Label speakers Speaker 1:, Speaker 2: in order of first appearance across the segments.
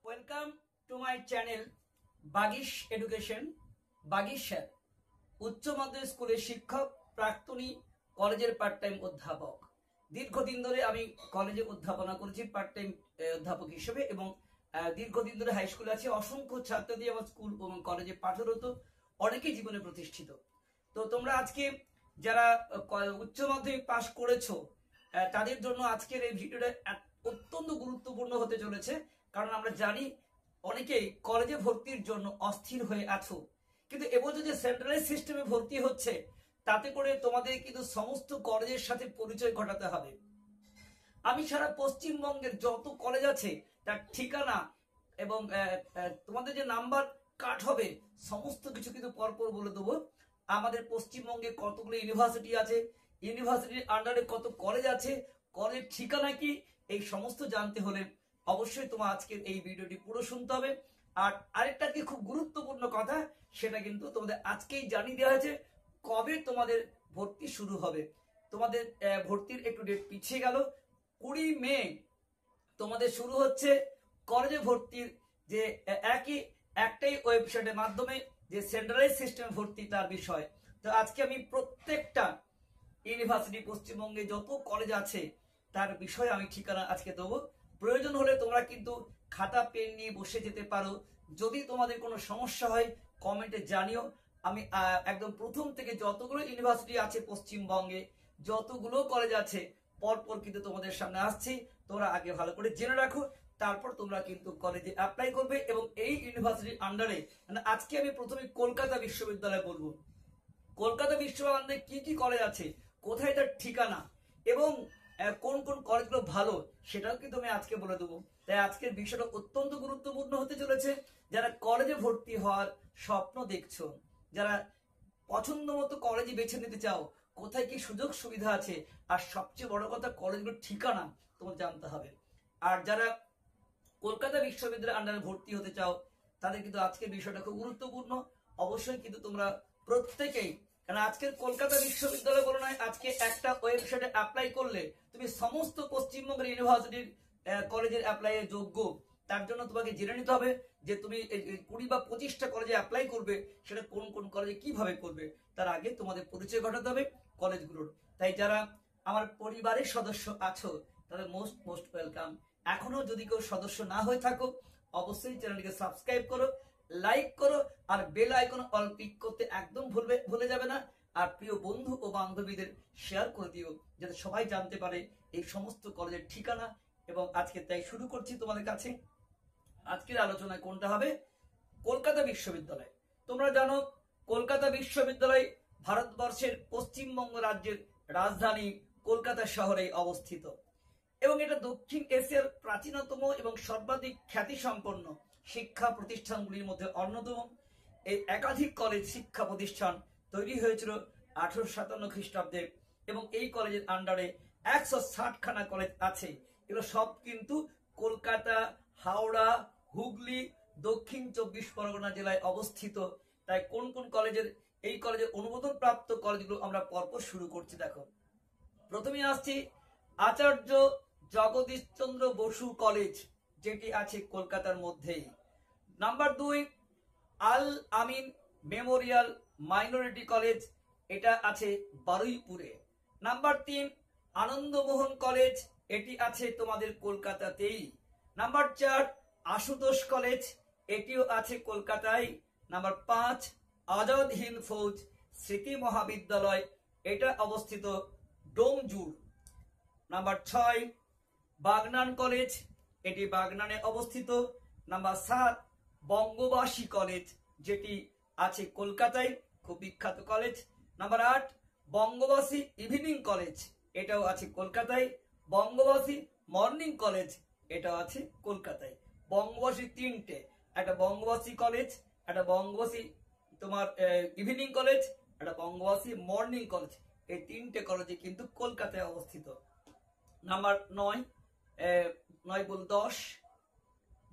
Speaker 1: Welcome to my channel Bagish education. Bagish sir উচ্চ মাধ্যমিক স্কুলের শিক্ষক, প্রাক্তনী, কলেজের পার্ট টাইম অধ্যাপক। দীর্ঘদিন ধরে আমি কলেজে অধ্যাপনা করেছি পার্ট টাইম অধ্যাপক হিসেবে, এবং দীর্ঘদিন ধরে হাই স্কুলে আছি। অসংখ্য ছাত্র দিয়ে আমার স্কুল এবং কলেজে পাঠরত, অনেকেই জীবনে প্রতিষ্ঠিত। তো তোমরা আজকে যারা উচ্চ মাধ্যমিক পাশ করেছো তাদের জন্য আজকের এই ভিডিওটা অত্যন্ত গুরুত্বপূর্ণ হতে চলেছে। কারণ আমরা জানি অনেকেই কলেজে ভর্তির জন্য অস্থির হয়ে আছো, কিন্তু এবছর যে সেন্ট্রালাইজ সিস্টেমে ভর্তি হচ্ছে তাতে করে তোমাদের কিন্তু সমস্ত কলেজের সাথে পরিচয় ঘটাতে হবে। আমি সারা পশ্চিমবঙ্গের যত কলেজ আছে তার ঠিকানা এবং তোমাদের যে নাম্বার কাট হবে সমস্ত কিছু কিন্তু পরপর বলে দেবো। আমাদের পশ্চিমবঙ্গে কতগুলো ইউনিভার্সিটি আছে, ইউনিভার্সিটির আন্ডারে কত কলেজ আছে, কলেজ ঠিকানা কি, এই সমস্ত জানতে হলে অবশ্যই তোমার আজকের এই ভিডিওটি পুরো শুনতে হবে। আর আরেকটা কি খুব গুরুত্বপূর্ণ কথা, সেটা কিন্তু তোমাদের আজকেই জানিয়ে দেওয়া হয়েছে কবে তোমাদের ভর্তি শুরু হবে। তোমাদের ভর্তির একটু ডেট পিছিয়ে গেল, 20 মে তোমাদের শুরু হচ্ছে কলেজে ভর্তির যে একটাই ওয়েবসাইটের মাধ্যমে যে সেন্ট্রালাইজ সিস্টেম ভর্তি তার বিষয়। তো আজকে আমি প্রত্যেকটা ইউনিভার্সিটি পশ্চিমবঙ্গে যত কলেজ আছে তার বিষয়ে আমি ঠিকানা আজকে দেবো। প্রয়োজন হলে তোমরা কিন্তু খাতা পেন নিয়ে বসে যেতে পারো। যদি তোমাদের কোনো সমস্যা হয় কমেন্টে জানিও। আমি একদম প্রথম থেকে যতগুলো ইউনিভার্সিটি আছে পশ্চিমবঙ্গে, যতগুলো কলেজ আছে পরপর কিন্তু তোমাদের সামনে আসছি। তোমরা আগে ভালো করে জেনে রাখো, তারপর তোমরা কিন্তু কলেজে অ্যাপ্লাই করবে। এবং এই ইউনিভার্সিটির আন্ডারে আজকে আমি প্রথমে কলকাতা বিশ্ববিদ্যালয় বলবো। কলকাতা বিশ্ববিদ্যালয়ে কি কি কলেজ আছে, কোথায় তার ঠিকানা, এবং কোন কোন কলেজগুলো ভালো সেটাও কিন্তু আমি আজকে বলে দেবো। তাই আজকের বিষয়টা অত্যন্ত গুরুত্বপূর্ণ হতে চলেছে। যারা কলেজে ভর্তি হওয়ার স্বপ্ন দেখছো, যারা পছন্দ মতো কলেজে বেছে নিতে চাও, কোথায় কি সুযোগ সুবিধা আছে, আর সবচেয়ে বড় কথা কলেজগুলোর ঠিকানা তোমার জানতে হবে। আর যারা কলকাতা বিশ্ববিদ্যালয়ের আন্ডারে ভর্তি হতে চাও তাদের কিন্তু আজকের বিষয়টা খুব গুরুত্বপূর্ণ। অবশ্যই কিন্তু তোমরা প্রত্যেকেই, কারণ আজকের কলকাতা বিশ্ববিদ্যালয় বলে নয়, আজকে একটা ওয়েবসাইটে অ্যাপ্লাই করলে তুমি সমস্ত পশ্চিমবঙ্গের ইউনিভার্সিটির কলেজের অ্যাপ্লাই এর যোগ্য। তার জন্য তোমাকে জেনে নিতে হবে যে তুমি 20 বা 25টা কলেজে অ্যাপ্লাই করবে, সেটা কোন কোন কলেজে কিভাবে করবে। তার আগে তোমাদের পরিচয় ঘটাতে হবে কলেজগুলোর। তাই যারা আমার পরিবারের সদস্য আছো তাদের মোস্ট ওয়েলকাম। এখনো যদি কেউ সদস্য না হয়ে থাকো অবশ্যই চ্যানেলটিকে সাবস্ক্রাইব করো, লাইক করো, আর বেল আইকন অল ক্লিক করতে একদম ভুলে যাবে না। আর প্রিয় বন্ধু ও বান্ধবীদের শেয়ার করে দিও যাতে সবাই জানতে পারে এই সমস্ত কলেজের ঠিকানা। এবং আজকে তাই শুরু করছি তোমাদের কাছে। আজকের আলোচনায় কোনটা হবে, কলকাতা বিশ্ববিদ্যালয়। তোমরা জানো কলকাতা বিশ্ববিদ্যালয় ভারতবর্ষের পশ্চিমবঙ্গ রাজ্যের রাজধানী কলকাতা শহরে অবস্থিত, এবং এটা দক্ষিণ এশিয়ার প্রাচীনতম এবং সর্বাধিক খ্যাতিসম্পন্ন শিক্ষা প্রতিষ্ঠানগুলির মধ্যে অন্যতম। এই একাধিক কলেজ শিক্ষা প্রতিষ্ঠান তৈরি হয়েছিল 1857 খ্রিস্টাব্দে, এবং এই কলেজের আন্ডারে 160খানা কলেজ আছে। এগুলো সব কিন্তু কলকাতা, হাওড়া, হুগলি, দক্ষিণ 24 পরগনা জেলায় অবস্থিত। তাই কোন কোন কলেজের, এই কলেজের অনুমোদন প্রাপ্ত কলেজগুলো আমরা পরপর শুরু করছি। দেখো, প্রথমে আসছি আচার্য জগদীশ চন্দ্র বসু কলেজ, যেটি আছে কলকাতার মধ্যেই। নাম্বার 2 আল আমিন মেমোরিয়াল মাইনরিটি কলেজ, এটা আছে বারুইপুরে। নাম্বার 3 আনন্দমোহন কলেজ, এটি আছে তোমাদের কলকাতাতেই। নাম্বার 4 আশুতোষ কলেজ, এটিও আছে কলকাতায়। নাম্বার 5 আজাদ হিন্দ ফৌজ স্মৃতি মহাবিদ্যালয়, এটা অবস্থিত ডোমজুড়। নাম্বার 6 বাগনান কলেজ, এটি বাগনানে অবস্থিত। নাম্বার 7 বঙ্গবাসী কলেজ, যেটি আছে কলকাতায়, খুব বিখ্যাত কলেজ। নাম্বার 8 বঙ্গবাসী ইভিনিং কলেজ, এটাও আছে কলকাতায়। বঙ্গবাসী মর্নিং কলেজ, এটাও আছে কলকাতায়। বঙ্গবাসী 3টে, একটা বঙ্গবাসী কলেজ, একটা বঙ্গবাসী তোমার ইভিনিং কলেজ, একটা বঙ্গবাসী মর্নিং কলেজ। এই 3টে কলেজে কিন্তু কলকাতায় অবস্থিত। নাম্বার 10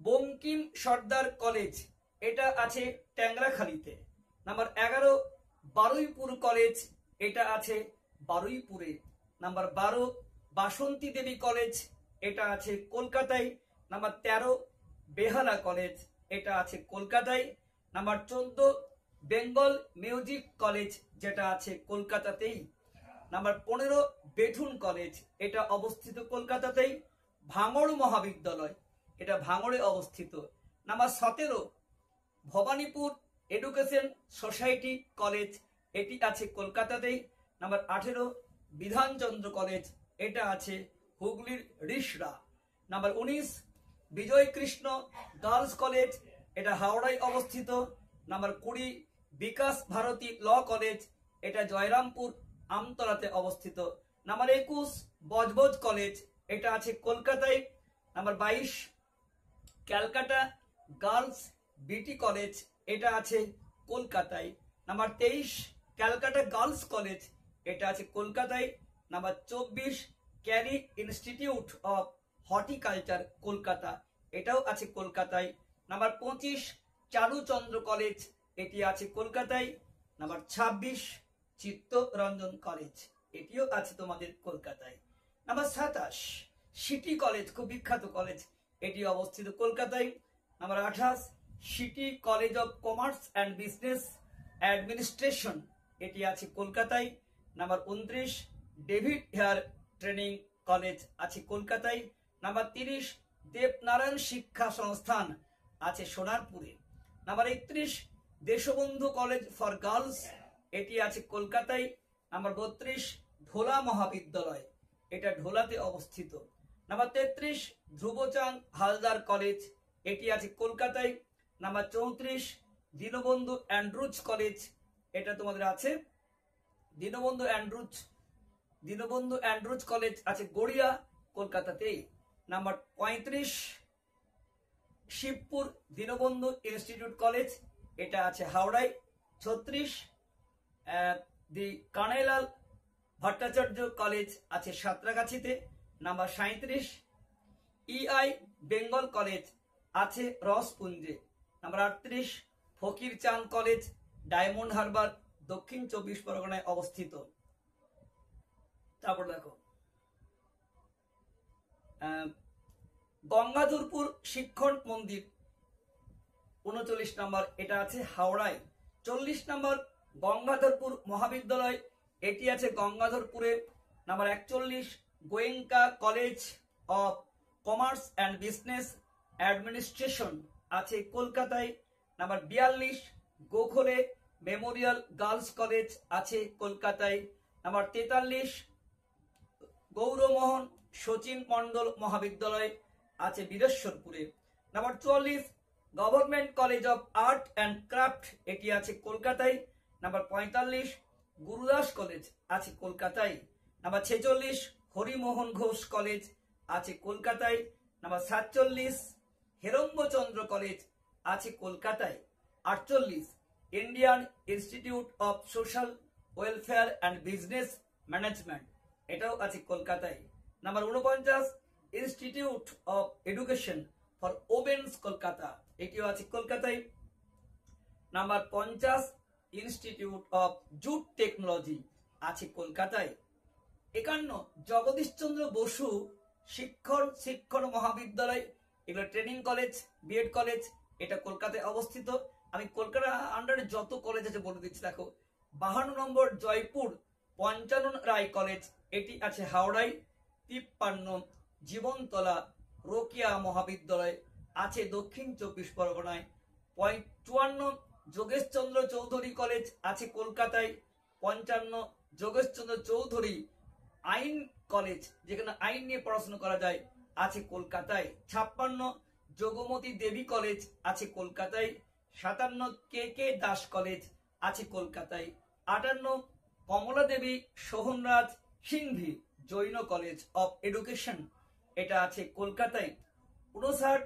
Speaker 1: বঙ্কিম সর্দার কলেজ, এটা আছে ট্যাংরাখালিতে। নাম্বার 11 বারুইপুর কলেজ, এটা আছে বারুইপুরে। নাম্বার 12 বাসন্তী দেবী কলেজ, এটা আছে কলকাতায়। নাম্বার 13 বেহালা কলেজ, এটা আছে কলকাতায়। নাম্বার 14 বেঙ্গল মিউজিক কলেজ, যেটা আছে কলকাতাতেই। নাম্বার 15 বেথুন কলেজ, এটা অবস্থিত কলকাতাতেই। ভাঙড় মহাবিদ্যালয়, এটা ভাঙড়ে অবস্থিত। Number 17 Bhowanipore education society college, এটি আছে কলকাতাতেই। নাম্বার 18 বিধানচন্দ্র কলেজ, এটা আছে হুগলির রিষড়া। নাম্বার 19 বিজয় কৃষ্ণ গার্লস কলেজ, এটা হাওড়ায় অবস্থিত। নাম্বার 20 বিকাশ ভারতী ল কলেজ, এটা জয়রামপুর আমতলাতে অবস্থিত। নাম্বার 21 বজবজ কলেজ, এটা আছে কলকাতায়। নাম্বার 22 ক্যালকাটা গার্লস বিটি কলেজ, এটা আছে কলকাতায়। নাম্বার 23 ক্যালকাটা গার্লস কলেজ, এটা আছে কলকাতায়। Number 24 carry institute of horticulture Kolkata, এটাও আছে কলকাতায়। নাম্বার 25 চারুচন্দ্র কলেজ, এটি আছে কলকাতায়। নাম্বার 26 চিত্তরঞ্জন কলেজ, এটিও আছে তোমাদের কলকাতায়। নাম্বার 27 সিটি কলেজ, খুব বিখ্যাত কলেজ, এটি অবস্থিত কলকাতায়। Number 28 city college of commerce and business administration, এটি আছে কলকাতায়। Number 29 David Hare training college আছে কলকাতায়। নাম্বার 30 দেবনারায়ণ শিক্ষা সংস্থান আছে সোনারপুরে। Number 31 Deshbandhu college for girls, এটি আছে কলকাতায়। নাম্বার 32 ঢোলা মহাবিদ্যালয়, এটা ঢোলাতে অবস্থিত। নাম্বার 33 ধ্রুবচাঁদ হালদার কলেজ, এটি আছে কলকাতায়। নাম্বার 34 দীনবন্ধু অ্যান্ড্রুজ কলেজ, এটা তোমাদের আছে দীনবন্ধু অ্যান্ড্রুজ কলেজ আছে গড়িয়া কলকাতাতেই। Number 35 Shibpur Dinabandhu institute college, এটা আছে হাওড়ায়। 36 দি কানাইলাল ভট্টাচার্য কলেজ আছে সাঁতরাগাছিতে। নাম্বার 37 ইআই বেঙ্গল কলেজ আছে রসপুঞ্জে। নাম্বার 38 ফকির চাঁদ কলেজ ডায়মন্ড হারবার দক্ষিণ 24 পরগনায় অবস্থিত। তারপর দেখো গঙ্গাধরপুর শিক্ষণ মন্দির 39 নম্বর, এটা আছে হাওড়ায়। 40 নম্বর গঙ্গাধরপুর মহাবিদ্যালয়, এটি আছে গঙ্গাধরপুরে। Number 41 Goenka college of commerce and business administration আছে কলকাতায়। Number 42 Gokhale memorial girls college আছে কলকাতায়। নাম্বার 43 গৌরমোহন শচীন মন্ডল মহাবিদ্যালয় আছে বীরেশ্বরপুরে। Number 44 government college of art and craft, এটি আছে কলকাতায়। নাম্বার 45 গুরুদাস কলেজ আছে কলকাতায়। নাম্বার 46 হরিমোহন ঘোষ কলেজ আছে কলকাতায়। নাম্বার 47 হেরম্বচন্দ্র কলেজ আছে কলকাতায়। 48 Indian institute of social welfare and business management, এটাও আছে কলকাতায়। Number 49 institute of education for women's Kolkata, এটিও আছে কলকাতায়। Number 50 institute of jute technology আছে কলকাতায়। 51 জগদীশচন্দ্র বসু শিক্ষণ মহাবিদ্যালয়, এগুলো ট্রেনিং কলেজ বিএড কলেজ, এটা কলকাতায় অবস্থিত। আমি কলকাতা আন্ডারে যত কলেজ আছে বলে দিচ্ছি দেখো। 52 নম্বর জয়পুর পঞ্চানন রায় কলেজ, এটি আছে হাওড়ায়। 53 জীবনতলা রোকিয়া মহাবিদ্যালয় আছে দক্ষিণ 24 পরগনায়। 54 যোগেশচন্দ্র চৌধুরী কলেজ আছে কলকাতায়। 55 যোগেশচন্দ্র চৌধুরী আইন কলেজ, যেখানে আইন নিয়ে পড়াশোনা করা যায়, আছে কলকাতায়। 56 যোগমতী দেবী কলেজ আছে কলকাতায়। 57 কে কে দাস কলেজ আছে কলকাতায়। 58 Kamala Devi Sohanraj Singhvi Jain college of education, এটা আছে কলকাতায়। 59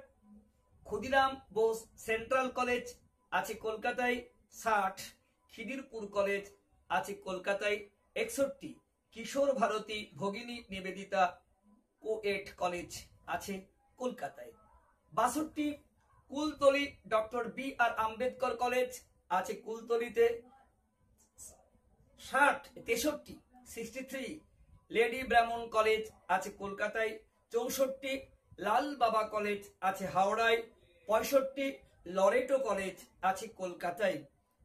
Speaker 1: ক্ষুদিরাম বোস সেন্ট্রাল কলেজ আছে কলকাতায়। 60 খিদিরপুর কলেজ আছে কলকাতায়। 61 কিশোর ভারতী ভগিনী নিবেদিতা কোএড কলেজ আছে কলকাতায়। 62 কুলতলি ডক্টর বি আর আম্বেদকর কলেজ আছে কুলতলিতে। 63 লেডি ব্রাহ্মণ কলেজ আছে কলকাতায়। 64 লাল বাবা কলেজ আছে হাওড়ায়। 65 লরেটো কলেজ আছে কলকাতায়,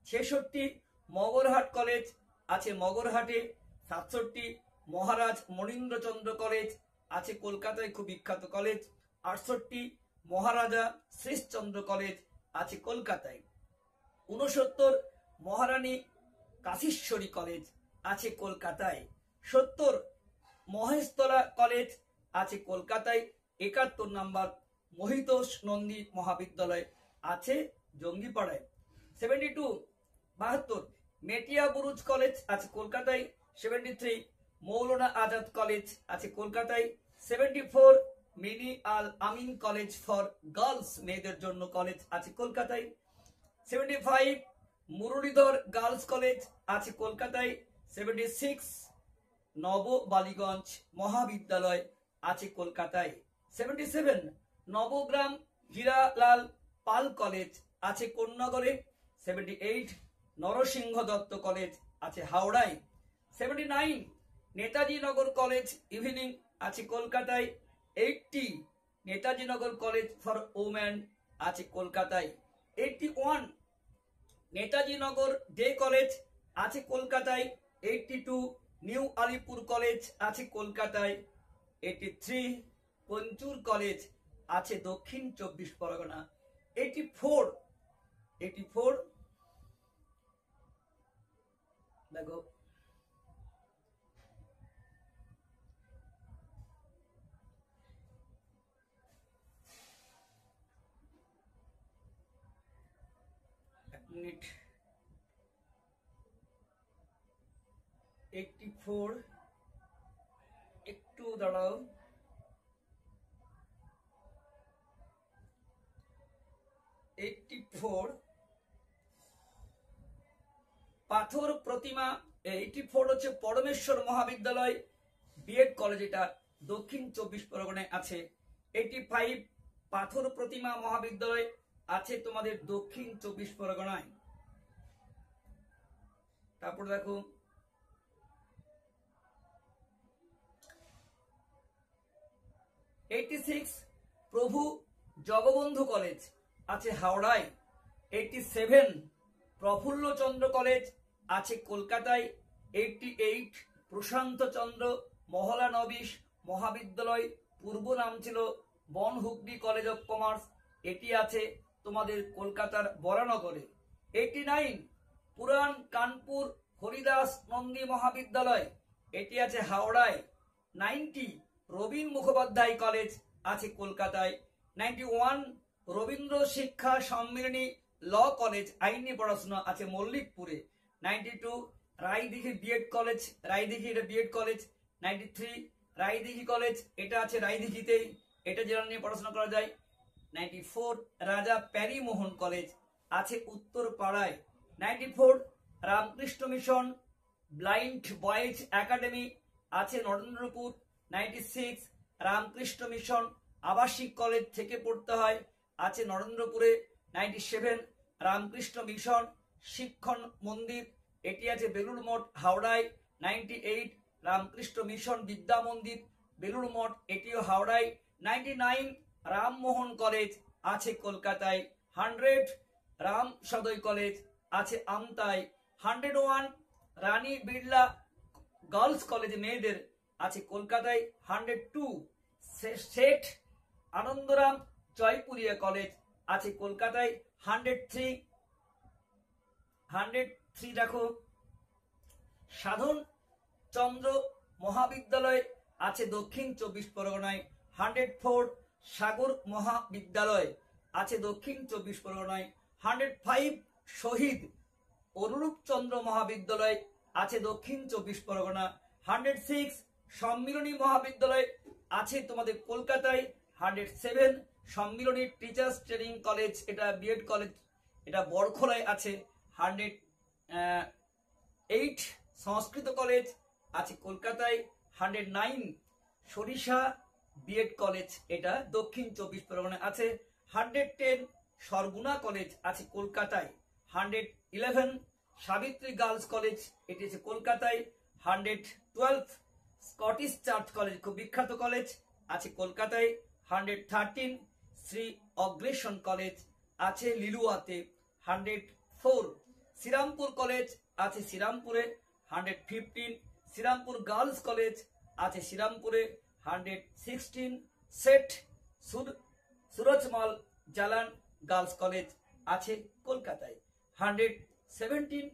Speaker 1: 66 মগরহাট কলেজ আছে মগরহাটে, 67 মহারাজ মনীন্দ্রচন্দ্র কলেজ আছে কলকাতায়, খুব বিখ্যাত কলেজ, 68 মহারাজা শ্রীশচন্দ্র কলেজ আছে কলকাতায়, 69 মহারানী কাশীশ্বরী কলেজ আছে কলকাতায়, 70 মহেশতলা কলেজ আছে কলকাতায়, 71 নম্বর মহিতোষ নন্দী মহাবিদ্যালয় আছে জঙ্গিপাড়ায়, 72 মেটিয়া বুরুজ কলেজ আছে কলকাতায়, 73 মৌলানা আজাদ কলেজ আছে কলকাতায়, 74 mini Al Amin college for girls মেয়েদের জন্য কলেজ আছে কলকাতায়, 75 মুরলীধর গার্লস কলেজ আছে কলকাতায়, 76 নব বালিগঞ্জ মহাবিদ্যালয় আছে কলকাতায়, 77 নবগ্রাম হীরালাল পাল কলেজ আছে কোন্নগরে, 78 নরসিংহ দত্ত কলেজ আছে হাওড়ায়, 79 নেতাজি নগর কলেজ ইভিনিং আছে কলকাতায়, 80 নেতাজি নগর কলেজ ফর ওমেন আছে কলকাতায়, 81 নেতাজি নগর ডে কলেজ আছে কলকাতায়, 82 নিউ আলিপুর কলেজ আছে কলকাতায়, 83 পঞ্চুর কলেজ আছে দক্ষিণ 24 পরগনা, 84 দেখো মিনিট, 84 একটু দাঁড়াও, 84 পাথর প্রতিমা, 84 হচ্ছে পরমেশ্বর মহাবিদ্যালয় বিএড কলেজ, এটা দক্ষিণ 24 পরগনায় আছে, 85 পাথর প্রতিমা মহাবিদ্যালয় আছে তোমাদের দক্ষিণ 24 পরগনায়। তারপর দেখো 86 প্রভু জগবন্ধু কলেজ আছে হাওড়ায়, 87 প্রফুল্ল চন্দ্র কলেজ আছে কলকাতায়, 88 প্রশান্ত চন্দ্র মহলানবিশ মহাবিদ্যালয়, পূর্ব নাম ছিল বনহুগলি কলেজ অফ কমার্স, এটি আছে তোমাদের কলকাতার বরানগরে, 89 পুরাণ কানপুর হরিদাস নন্দী মহাবিদ্যালয়, এটি আছে হাওড়ায়, 90 রবীন মুখোপাধ্যায় কলেজ আছে কলকাতায়, 91 রবীন্দ্র শিক্ষা সম্মিলনী ল কলেজ আইনি পড়াশোনা আছে মল্লিকপুরে, 92 রায়দিঘি বিএড কলেজ, রায়দিঘি এটা বিএড কলেজ, 93 রায়দিঘি কলেজ, এটা আছে রায়দিঘিতেই, এটা জেলা নিয়ে পড়াশোনা করা যায়, 94 রাজা প্যারিমোহন কলেজ আছে উত্তর পাড়ায়, 94 Ramakrishna mission blind boys academy আছে নরেন্দ্রপুর, 96 রামকৃষ্ণ মিশন আবাসিক কলেজ থেকে পড়তে হয় আছে নরেন্দ্রপুরে, 97 রামকৃষ্ণ মিশন শিক্ষণ মন্দির, এটি আছে বেলুড় মঠ হাওড়ায়, 98 রামকৃষ্ণ মিশন বিদ্যা মন্দির বেলুড় মঠ, এটিও হাওড়ায়, 99 রামমোহন কলেজ আছে কলকাতায়, 100 রাম সদয় কলেজ আছে আমতায়, 101 রানী বিড়লা গার্লস কলেজ মেয়েদের আছে কলকাতায়, 102 শেঠ আনন্দরাম জয়পুরিয়া কলেজ আছে কলকাতায়, 103 দেখো সাধন চন্দ্র মহাবিদ্যালয় আছে দক্ষিণ 24 পরগনায়, 104 সাগর মহাবিদ্যালয় আছে দক্ষিণ 24 পরগনায়, 105 শহীদ অনুরূপ চন্দ্র মহাবিদ্যালয় আছে দক্ষিণ 24 পরগনা, 106 সম্মিলনী মহাবিদ্যালয় আছে তোমাদের কলকাতায়, 107 সম্মিলনী টিচার্স ট্রেনিং কলেজ, এটা বিএড কলেজ, এটা বরখোলায় আছে, 108 সংস্কৃত কলেজ আছে কলকাতায়, 109 সরিষা বিএড কলেজ, এটা দক্ষিণ 24 পরগনায় আছে, 110 সরগুনা কলেজ আছে কলকাতায়, 111 সাবিত্রী গার্লস কলেজ, এটি আছে কলকাতায়, 112 স্কটিশ চার্চ কলেজ খুব বিখ্যাত কলেজ আছে কলকাতায়, 113 শ্রী অগ্রেসন কলেজ আছে লিলুয়াতে 104। শ্রীরামপুর কলেজ আছে শ্রীরামপুরে 115। শ্রীরামপুর গার্লস কলেজ আছে শ্রীরামপুরে 116। সেট সুরজমাল জালান গার্লস কলেজ আছে কলকাতায় 117।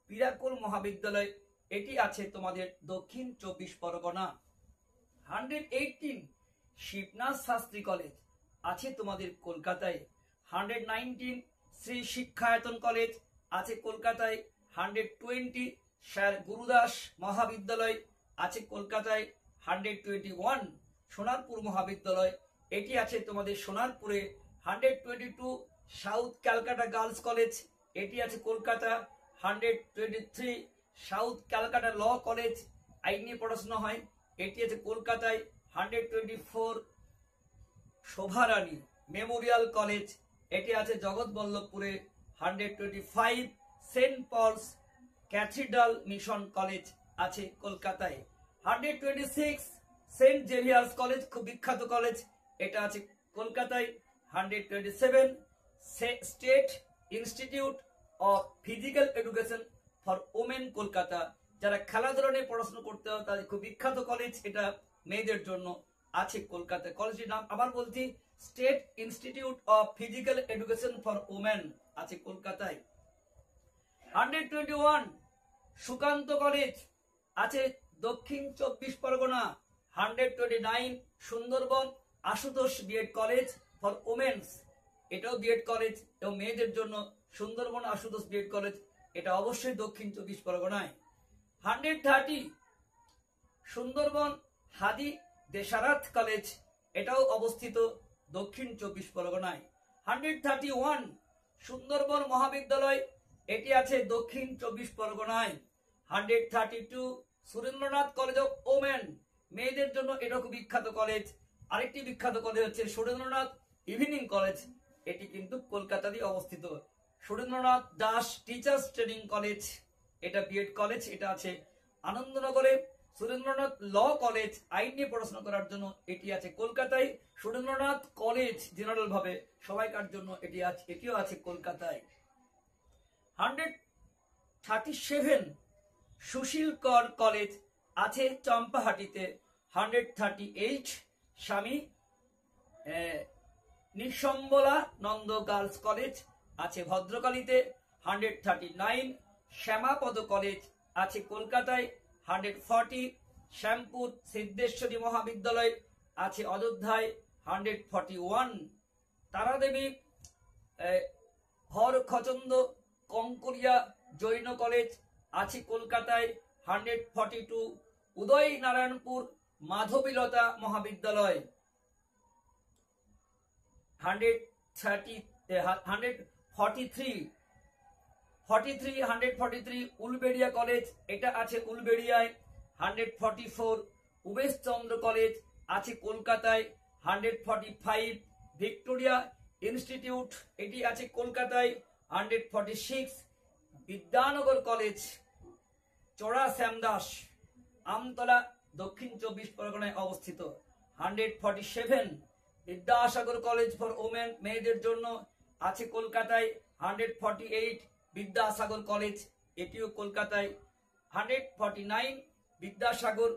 Speaker 1: পিরাকুল মহাবিদ্যালয় এটি আছে তোমাদের দক্ষিণ 24 পরগনা 118। শিবনাথ শাস্ত্রী কলেজ আছে তোমাদের কলকাতায় 119। শ্রী শিক্ষায়তন কলেজ আছে কলকাতায় 120। স্যার গুরুদাস মহাবিদ্যালয় আছে কলকাতায় 121। সোনারপুর মহাবিদ্যালয় এটি আছে তোমাদের সোনারপুরে 122। সাউথ ক্যালকাটা গার্লস কলেজ এটি আছে Kolkata 123। South Calcutta law college আইন নিয়ে পড়াশোনা হয় এটি আছে কলকাতায় 124। শোভারানী মেমোরিয়াল কলেজ এটি আছে জগৎবল্লভপুরে 125। Saint Paul's cathedral mission college আছে কলকাতায় 126। সেন্ট জেভিয়ার্স কলেজ খুব বিখ্যাত কলেজ এটা আছে কলকাতায় 127। State institute of physical education for women Kolkata, যারা খেলাধুলা নিয়ে পড়াশোনা করতে হয় তাদের খুব বিখ্যাত কলেজ, এটা মেয়েদের জন্য আছে কলকাতায়। কলেজটির নাম আবার বলছি, state institute of physical education for women আছে কলকাতায়। 121 সুকান্ত কলেজ আছে Dakshin 24 Pargana. 129 Sundarban Ashutosh BEd college for womens, এটাও বিএড কলেজ এবং মেয়েদের জন্য সুন্দরবন আশুতোষ বিএড কলেজ, এটা অবশ্যই দক্ষিণ 24 পরগনায়। 130 সুন্দরবন হাদি দেশারাত কলেজ, এটাও অবস্থিত দক্ষিণ 24 পরগনায়। 131 সুন্দরবন মহাবিদ্যালয়, এটি আছে দক্ষিণ 24 পরগনায়। 132 সুরেন্দ্রনাথ কলেজ অফ ওমেন, মেয়েদের জন্য এটা খুব বিখ্যাত কলেজ। আরেকটি বিখ্যাত কলেজ হচ্ছে সুরেন্দ্রনাথ ইভিনিং কলেজ, এটি কিন্তু কলকাতারই অবস্থিত। Surendranath Das teachers training college, এটা বিএড কলেজ, এটা আছে আনন্দনগরে। সুরেন্দ্রনাথ ল কলেজ আইন নিয়ে পড়াশোনা করার জন্য, এটি আছে কলকাতায়। সুরেন্দ্রনাথ কলেজ জেনারেল ভাবে সবাইকার জন্য এটি আছে, এটিও আছে কলকাতায়। 137 সুশীল কর কলেজ আছে চম্পাহাটিতে। 138 স্বামী নিঃসম্বলা নন্দ গার্লস কলেজ আছে ভদ্রকালীতে। 139 শ্যামাপদ কলেজ আছে কলকাতায়। 140 শ্যামপুর সিদ্ধেশ্বরী মহাবিদ্যালয় আছে অযোধ্যায়। 141 তারাদেবী হর খচন্দ কঙ্করিয়া জৈন কলেজ আছে কলকাতায়। 142 উদয় নারায়ণপুর মাধবীলতা মহাবিদ্যালয়। 143 উলবেড়িয়া কলেজ, এটা আছে উলবেড়িয়ায়। 144 উমেশচন্দ্র কলেজ আছে কলকাতায়। 145 ভিক্টোরিয়া ইনস্টিটিউট, এটি আছে কলকাতায়। 146 বিদ্যানগর কলেজ চড়া শ্যামদাস আমতলা দক্ষিণ 24 পরগনায় অবস্থিত। 147 বিদ্যাসাগর কলেজ ফর ওমেন, মেয়েদের জন্য আছে কলকাতায়। 148 বিদ্যাসাগর কলেজ, এটিও কলকাতায়। 149 বিদ্যাসাগর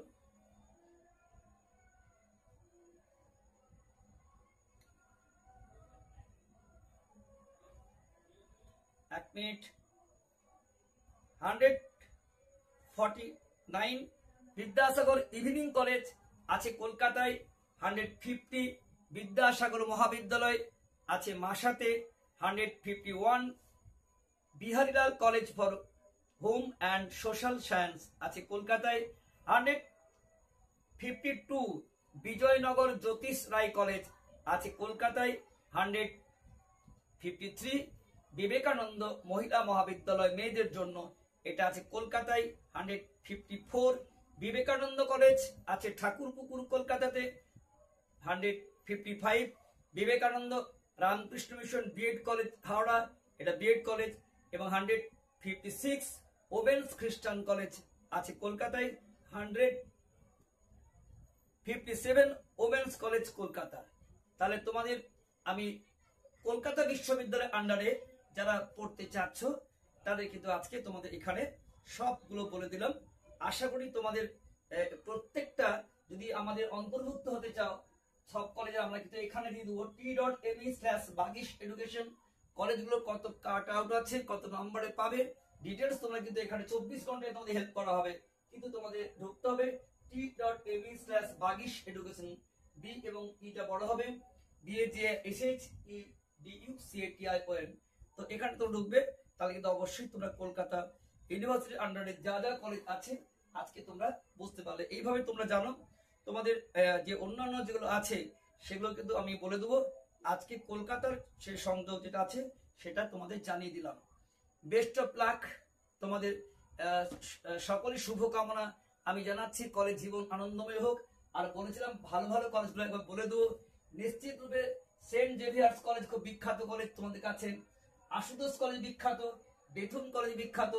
Speaker 1: এক মিনিট 149 বিদ্যাসাগর ইভিনিং কলেজ আছে কলকাতায়। 150 বিদ্যাসাগর মহাবিদ্যালয় আছে মাসাতে। 151 Biharilal college for home and social science আছে কলকাতায়। 152 বিজয়নগর জ্যোতিষ রায় কলেজ আছে কলকাতায়। 153 বিবেকানন্দ মহিলা মহাবিদ্যালয় মেয়েদের জন্য, এটা আছে কলকাতায়। 154 বিবেকানন্দ কলেজ আছে ঠাকুরপুকুর কলকাতাতে। 155 Vivekananda Ramakrishna mission BEd college Howrah, এটা বিএড কলেজ। এবং 156 ওবেন্স খ্রিস্টান কলেজ আছে কলকাতায়। 157 ওমেন্স কলেজ কলকাতা। তাহলে তোমাদের আমি কলকাতা বিশ্ববিদ্যালয়ের আন্ডারে যারা পড়তে চাচ্ছ তাদের কিন্তু আজকে তোমাদের এখানে সবগুলো বলে দিলাম। আশা করি তোমাদের প্রত্যেকটা যদি আমাদের অন্তর্ভুক্ত হতে চাও সব কলেজে আমরা কিন্তু এখানে দিয়ে দেবো t.me/বাগিশ এডুকেশন। কলেজগুলো কত কাট আউট আছে, কত নম্বরে পাবে ডিটেলস তোমরা কিন্তু এখানে 24 ঘন্টায় তোমাদের হেল্প করা হবে। কিন্তু তোমাদের ঢুকতে হবে t.me/বাগিশ এডুকেশন। বি এবং ইটা বড় হবে, BAGSHEDUCATION। তো এখানে তো ঢুকবে, তাহলে কিন্তু অবশ্যই তোমরা কলকাতা ইউনিভার্সিটির আন্ডারে যা যা কলেজ আছে আজকে তোমরা বুঝতে পারলে। এইভাবে তোমরা জানো তোমাদের যে অন্যান্য যেগুলো আছে সেগুলো কিন্তু আমি বলে দেবো। আজকে কলকাতার সে সংযোগ যেটা আছে সেটা তোমাদের জানিয়ে দিলাম। বেস্ট অফ লাক তোমাদের, সকলের শুভকামনা আমি জানাচ্ছি। কলেজ জীবন আনন্দময় হোক। আর বলেছিলাম ভালো ভালো কলেজগুলো একবার বলে দেবো। নিশ্চিত রূপে সেন্ট জেভিয়ার্স কলেজ খুব বিখ্যাত কলেজ তোমাদের কাছে, আশুতোষ কলেজ বিখ্যাত, বেথুন কলেজ বিখ্যাত,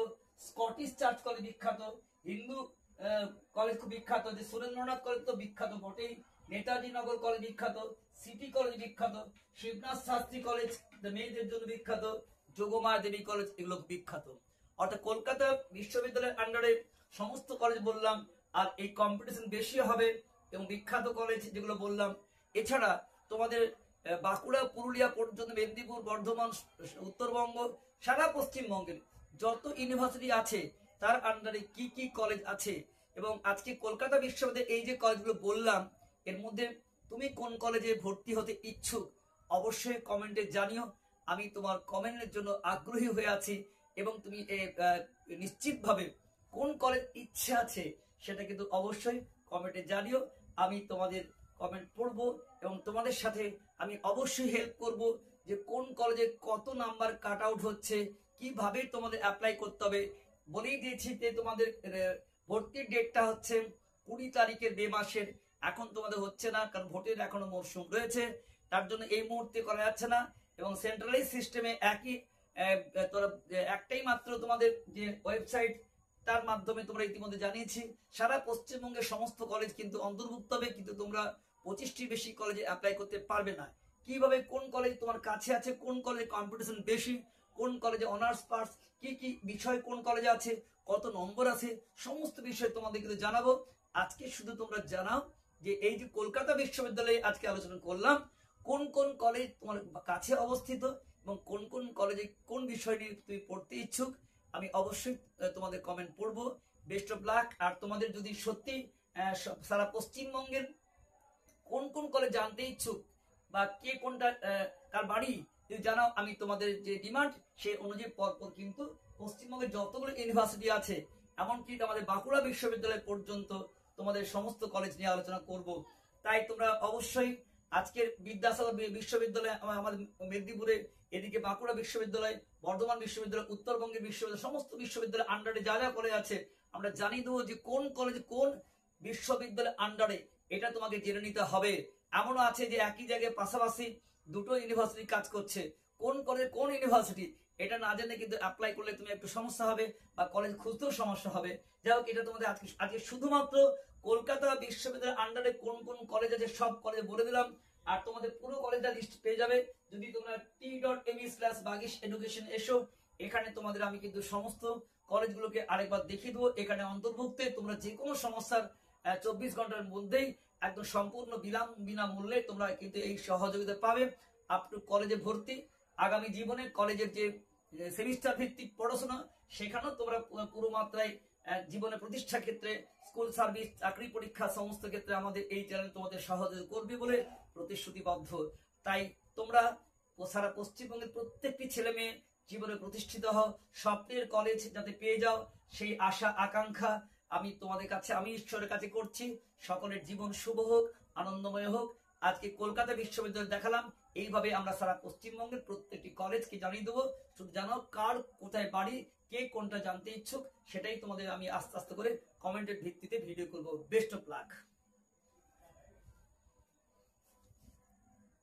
Speaker 1: স্কটিশ চার্চ কলেজ বিখ্যাত, হিন্দু কলেজ খুব বিখ্যাত, যে সুরেন্দ্রনাথ কলেজ তো বিখ্যাত বটেই, নেতাজি নগর কলেজ বিখ্যাত, সিটি কলেজ বিখ্যাত, শিবনাথ শাস্ত্রী কলেজ মেয়েদের জন্য বিখ্যাত, যোগমায়া দেবী কলেজ এগুলো বিখ্যাত। অর্থাৎ কলকাতা বিশ্ববিদ্যালয়ের আন্ডারে সমস্ত কলেজ বললাম। আর এই কম্পিটিশন বেশি হবে এবং বিখ্যাত কলেজ যেগুলো বললাম। এছাড়া তোমাদের বাঁকুড়া পুরুলিয়া পর্যন্ত, মেদিনীপুর, বর্ধমান, উত্তরবঙ্গ, সারা পশ্চিমবঙ্গের যত ইউনিভার্সিটি আছে তার আন্ডারে কি কি কলেজ আছে এবং আজকে কলকাতা বিশ্ববিদ্যালয়ের এই যে কলেজগুলো বললাম এর মধ্যে তুমি কোন কলেজে ভর্তি হতে ইচ্ছুক অবশ্যই কমেন্টে জানিও। আমি তোমার কমেন্টের জন্য আগ্রহী হয়ে আছি এবং তুমি নিশ্চিতভাবে কোন কলেজ ইচ্ছে আছে সেটা কিন্তু অবশ্যই কমেন্টে জানিও। আমি তোমাদের কমেন্ট পড়বো এবং তোমাদের সাথে আমি অবশ্যই হেল্প করব যে কোন কলেজে কত নাম্বার কাট আউট হচ্ছে, কিভাবে তোমাদের অ্যাপ্লাই করতে হবে। বলেই দিয়েছি যে তোমাদের ভর্তির ডেটটা হচ্ছে 20 তারিখের মে মাসের। এখন তোমাদের হচ্ছে না কারণ ভোটের এখনো মরশুম রয়েছে, তার জন্য এই মুহূর্তে করা যাচ্ছে না। এবং সেন্ট্রালাইজ সিস্টেমে একটাই মাত্র তোমাদের যে ওয়েবসাইট, তার মাধ্যমে তোমরা ইতিমধ্যে জানিয়েছি সারা পশ্চিমবঙ্গের সমস্ত কলেজ কিন্তু অন্তর্ভুক্ত হবে, কিন্তু তোমরা 25টির বেশি কলেজে অ্যাপ্লাই করতে পারবে না। কিভাবে কোন কলেজ তোমার কাছে আছে, কোন কলেজে কম্পিটিশন বেশি, কোন কলেজে অনার্স পাস, কি কি বিষয় কোন কলেজে আছে, কত নম্বর আছে, সমস্ত বিষয় তোমাদের কিন্তু জানাবো। আজকে শুধু তোমরা জানাও যে এই যে কলকাতা বিশ্ববিদ্যালয়ে আজকে আলোচনা করলাম কোন কোন কলেজ তোমার কাছে অবস্থিত এবং কোন কোন কলেজে কোন বিষয় নিয়ে তুমি পড়তে ইচ্ছুক। আমি অবশ্যই তোমাদের কমেন্ট পড়বো। Best of luck. আর তোমাদের যদি সত্যি সারা পশ্চিমবঙ্গের কোন কোন কলেজ জানতে ইচ্ছুক বা কে কোনটা কার বাড়ি যদি জানাও, আমি তোমাদের যে ডিমান্ড সেই অনুযায়ী পরপর কিন্তু পশ্চিমবঙ্গের যতগুলো ইউনিভার্সিটি আছে এমনকি আমাদের বাঁকুড়া বিশ্ববিদ্যালয় পর্যন্ত তোমাদের সমস্ত কলেজ নিয়ে আলোচনা করব। তাই তোমরা অবশ্যই আজকের বিদ্যাসাগর বিশ্ববিদ্যালয় আমাদের মেদিনীপুরে, এদিকে বাঁকুড়া বিশ্ববিদ্যালয়, বর্ধমান বিশ্ববিদ্যালয়, উত্তরবঙ্গের বিশ্ববিদ্যালয়, সমস্ত বিশ্ববিদ্যালয়ের আন্ডারে যা যা কলেজ আছে আমরা জানিয়ে দেবো যে কোন কলেজ কোন বিশ্ববিদ্যালয়ের আন্ডারে, এটা তোমাকে জেনে নিতে হবে। এমনও আছে যে একই জায়গায় পাশাপাশি দুটো ইউনিভার্সিটি কাজ করছে, কোন কলেজ কোন ইউনিভার্সিটি এটা না জেনে কিন্তু অ্যাপ্লাই করলে তুমি একটু সমস্যা হবে বা কলেজ খুঁজতেও সমস্যা হবে। যাই হোক, এটা তোমাদের আজকে শুধুমাত্র কলকাতা বিশ্ববিদ্যালয়ের আন্ডারে কোন কোন কলেজ আছে সব কলেজ বলে দিলাম। আর তোমাদের পুরো কলেজটা লিস্ট পেয়ে যাবে যদি তোমরা t.me/বাগিশ এডুকেশন এসো। এখানে তোমাদের আমি কিন্তু সমস্ত কলেজগুলোকে আরেকবার দেখিয়ে দেবো। এখানে অন্তর্ভুক্ত তোমরা যে কোনো সমস্যার 24 ঘন্টার মধ্যেই একদম সম্পূর্ণ বিনামূল্যে তোমরা কিন্তু এই সহযোগিতা পাবে আপ টু কলেজে ভর্তি। আগামী জীবনে কলেজের যে সেমিস্টার ভিত্তিক পড়াশোনা সেখানেও তোমরা পুরো মাত্রায় জীবনে প্রতিষ্ঠা ক্ষেত্রে, স্কুল সার্ভিস, চাকরি পরীক্ষা সমস্ত ক্ষেত্রে আমাদের এই চ্যানেল তোমাদের সহযোগিতা করবে বলে প্রতিশ্রুতিবদ্ধ। তাই তোমরা সারা পশ্চিমবঙ্গের প্রত্যেকটি ছেলে মেয়ে জীবনে প্রতিষ্ঠিত হও, স্বপ্নের কলেজ যাতে পেয়ে যাও সেই আশা আকাঙ্ক্ষা আমি তোমাদের কাছে, আমি ঈশ্বরের কাছে করছি। সকলের জীবন শুভ হোক, আনন্দময় হোক। আজকে কলকাতা বিশ্ববিদ্যালয় দেখালাম, এইভাবে আমরা সারা পশ্চিমবঙ্গের প্রত্যেকটি কলেজকে জানিয়ে দেবো। শুধু জানাও কার কোথায় বাড়ি, কে কোনটা জানতে ইচ্ছুক, সেটাই তোমাদের আমি আস্তে আস্তে করে কমেন্টের ভিত্তিতে ভিডিও করবো। Best of luck.